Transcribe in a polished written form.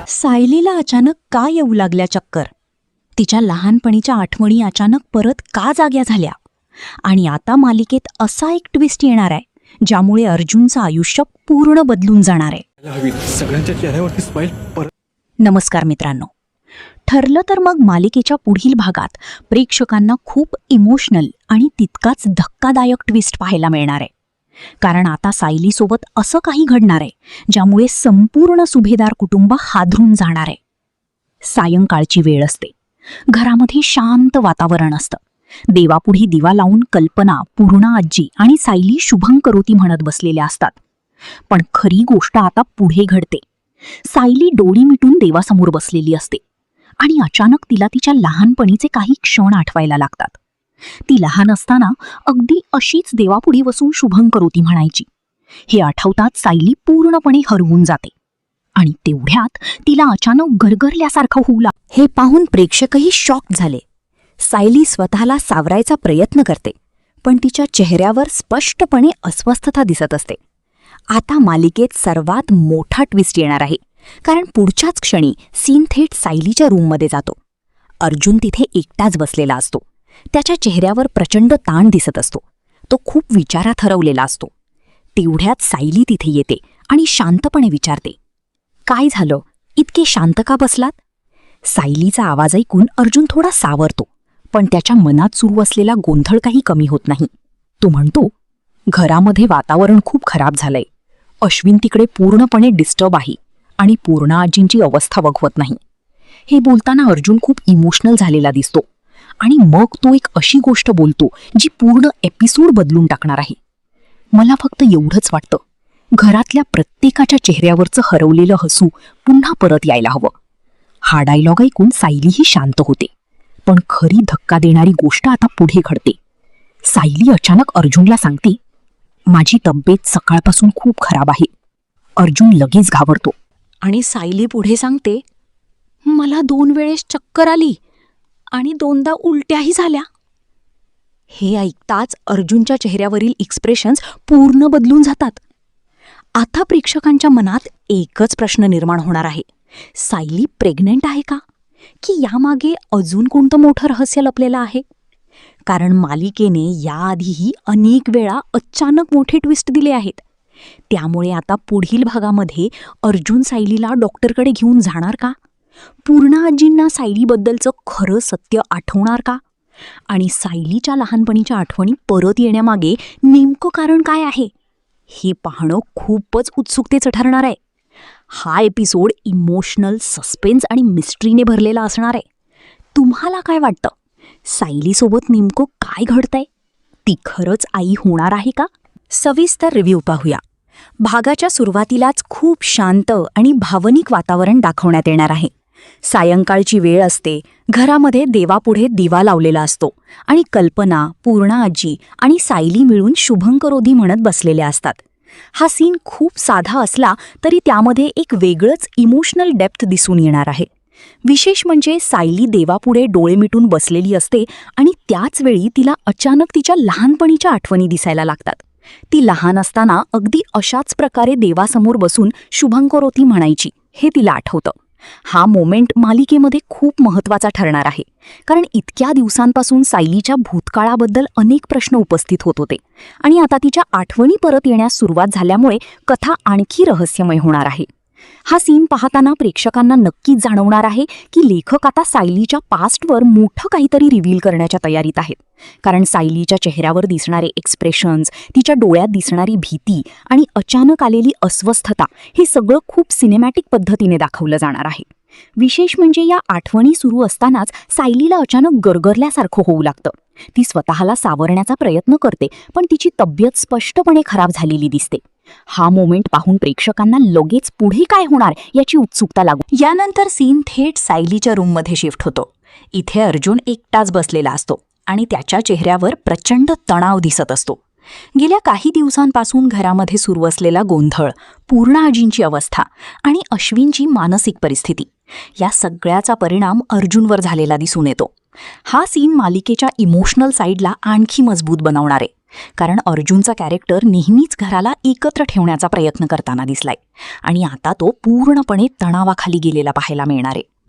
सायलीला अचानक का येऊ लागल्या चक्कर? तिच्या लहानपणीच्या आठवणी अचानक परत का जाग्या झाल्या? आणि आता मालिकेत असा एक ट्विस्ट येणार आहे ज्यामुळे अर्जुनचं आयुष्य पूर्ण बदलून जाणार आहे. सगळ्यांच्या चेहऱ्यावरती स्माईल परत. नमस्कार मित्रांनो. ठरलं तर मग मालिकेच्या पुढील भागात प्रेक्षकांना खूप इमोशनल आणि तितकाच धक्कादायक ट्विस्ट पाहायला मिळणार आहे. कारण आता सायलीसोबत असं काही घडणार आहे ज्यामुळे संपूर्ण सुभेदार कुटुंब हादरून जाणार आहे. सायंकाळची वेळ असते. घरामध्ये शांत वातावरण असतं. देवापुढे दिवा लावून कल्पना, पूर्णा आजी आणि सायली शुभंकरोती म्हणत बसलेल्या असतात. पण खरी गोष्ट आता पुढे घडते. सायली डोळी मिटून देवासमोर बसलेली असते आणि अचानक तिला तिच्या लहानपणीचे काही क्षण आठवायला लागतात. ती लहान असताना अगदी अशीच देवापुढे बसून शुभंकरोती म्हणायची. हे आठवताच सायली पूर्णपणे हरवून जाते आणि तेवढ्यात तिला अचानक गरगरल्यासारखं होऊ लागतं. हे पाहून प्रेक्षकही शॉक झाले. सायली स्वतःला सावरायचा प्रयत्न करते, पण तिच्या चेहऱ्यावर स्पष्टपणे अस्वस्थता दिसत असते. आता मालिकेत सर्वात मोठा ट्विस्ट येणार आहे, कारण पुढच्याच क्षणी सीन थेट सायलीच्या रूममध्ये जातो. अर्जुन तिथे एकटाच बसलेला असतो. त्याच्या चेहऱ्यावर प्रचंड ताण दिसत असतो. तो खूप विचारात हरवलेला असतो. तेवढ्यात सायली तिथे येते आणि शांतपणे विचारते, काय झालं? इतके शांत का बसलात? सायलीचा आवाज ऐकून अर्जुन थोडा सावरतो, पण त्याच्या मनात सुरू असलेला गोंधळ काही कमी होत नाही. तो म्हणतो, घरामध्ये वातावरण खूप खराब झालंय. अश्विन तिकडे पूर्णपणे डिस्टर्ब आहे आणि पूर्णा आजींची अवस्था वगवत नाही. हे बोलताना अर्जुन खूप इमोशनल झालेला दिसतो आणि मग तो एक अशी गोष्ट बोलतो जी पूर्ण एपिसोड बदलून टाकणार आहे. मला फक्त एवढंच वाटतं, घरातल्या प्रत्येकाच्या चेहऱ्यावरचं हरवलेलं हसू पुन्हा परत यायला हवं. हा डायलॉग ऐकून सायलीही शांत होते, पण खरी धक्का देणारी गोष्ट आता पुढे घडते. सायली अचानक अर्जुनला सांगते, माझी तब्येत सकाळपासून खूप खराब आहे. अर्जुन लगेच घाबरतो आणि सायली पुढे सांगते, मला 2 वेळेस चक्कर आली आणि 2दा उलट्याही झाल्या. हे ऐकताच अर्जुनच्या चेहऱ्यावरील एक्सप्रेशन्स पूर्ण बदलून जातात. आता प्रेक्षकांच्या मनात एकच प्रश्न निर्माण होणार आहे, सायली प्रेग्नेंट आहे का? की यामागे अजून कोणतं मोठं रहस्य लपलेलं आहे? कारण मालिकेने याआधीही अनेक वेळा अचानक मोठे ट्विस्ट दिले आहेत. त्यामुळे आता पुढील भागामध्ये अर्जुन सायलीला डॉक्टरकडे घेऊन जाणार का? पूर्णा आजींना सायलीबद्दलचं खरं सत्य आठवणार का? आणि सायलीच्या लहानपणीच्या आठवणी परत येण्यामागे नेमकं कारण काय आहे? हे पाहणं खूपच उत्सुकतेचं ठरणार आहे. हा एपिसोड इमोशनल, सस्पेन्स आणि मिस्ट्रीने भरलेला असणार आहे. तुम्हाला काय वाटतं? सायलीसोबत नेमकं काय घडतंय? ती खरंच आई होणार आहे का? सविस्तर रिव्ह्यू पाहूया. भागाच्या सुरुवातीलाच खूप शांत आणि भावनिक वातावरण दाखवण्यात येणार आहे. सायंकाळची वेळ असते. घरामध्ये देवापुढे दिवा लावलेला असतो आणि कल्पना, पूर्णा आजी आणि सायली मिळून शुभंकरोती म्हणत बसलेल्या असतात. हा सीन खूप साधा असला तरी त्यामध्ये एक वेगळंच इमोशनल डेप्थ दिसून येणार आहे. विशेष म्हणजे सायली देवापुढे डोळे मिटून बसलेली असते आणि त्याच वेळी तिला अचानक तिच्या लहानपणीच्या आठवणी दिसायला लागतात. ती लहान असताना अगदी अशाच प्रकारे देवासमोर बसून शुभंकरोती म्हणायची, हे तिला आठवतं. हा मोमेंट मालिकेमध्ये खूप महत्त्वाचा ठरणार आहे, कारण इतक्या दिवसांपासून सायलीच्या भूतकाळाबद्दल अनेक प्रश्न उपस्थित होत होते आणि आता तिच्या आठवणी परत येण्यास सुरुवात झाल्यामुळे कथा आणखी रहस्यमय होणार आहे. हा सीन पाहताना प्रेक्षकांना नक्कीच जाणवणार आहे की लेखक आता सायलीच्या पास्टवर मोठं काहीतरी रिव्हील करण्याच्या तयारीत आहेत. कारण सायलीच्या चेहऱ्यावर दिसणारे एक्सप्रेशन्स, तिच्या डोळ्यात दिसणारी भीती आणि अचानक आलेली अस्वस्थता हे सगळं खूप सिनेमॅटिक पद्धतीने दाखवलं जाणार आहे. विशेष म्हणजे या आठवणी सुरू असतानाच सायलीला अचानक गरगरल्यासारखं होऊ लागतं. ती स्वतःला सावरण्याचा प्रयत्न करते, पण तिची तब्येत स्पष्टपणे खराब झालेली दिसते. हा मोमेंट पाहून प्रेक्षकांना लगेच पुढे काय होणार याची उत्सुकता लागू. यानंतर सीन थेट सायलीच्या रूममध्ये शिफ्ट होतो. इथे अर्जुन एकटाच बसलेला असतो आणि त्याच्या चेहऱ्यावर प्रचंड तणाव दिसत असतो. गेल्या काही दिवसांपासून घरामध्ये सुरू असलेला गोंधळ, पूर्णा आजींची अवस्था आणि अश्विनची मानसिक परिस्थिती, या सगळ्याचा परिणाम अर्जुनवर झालेला दिसून येतो. हा सीन मालिकेच्या इमोशनल साईडला आणखी मजबूत बनवणार आहे, कारण अर्जुनचा कॅरेक्टर नेहमीच घराला एकत्र ठेवण्याचा प्रयत्न करताना दिसलाय आणि आता तो पूर्णपणे तणावाखाली गेलेला पाहायला मिळणार आहे.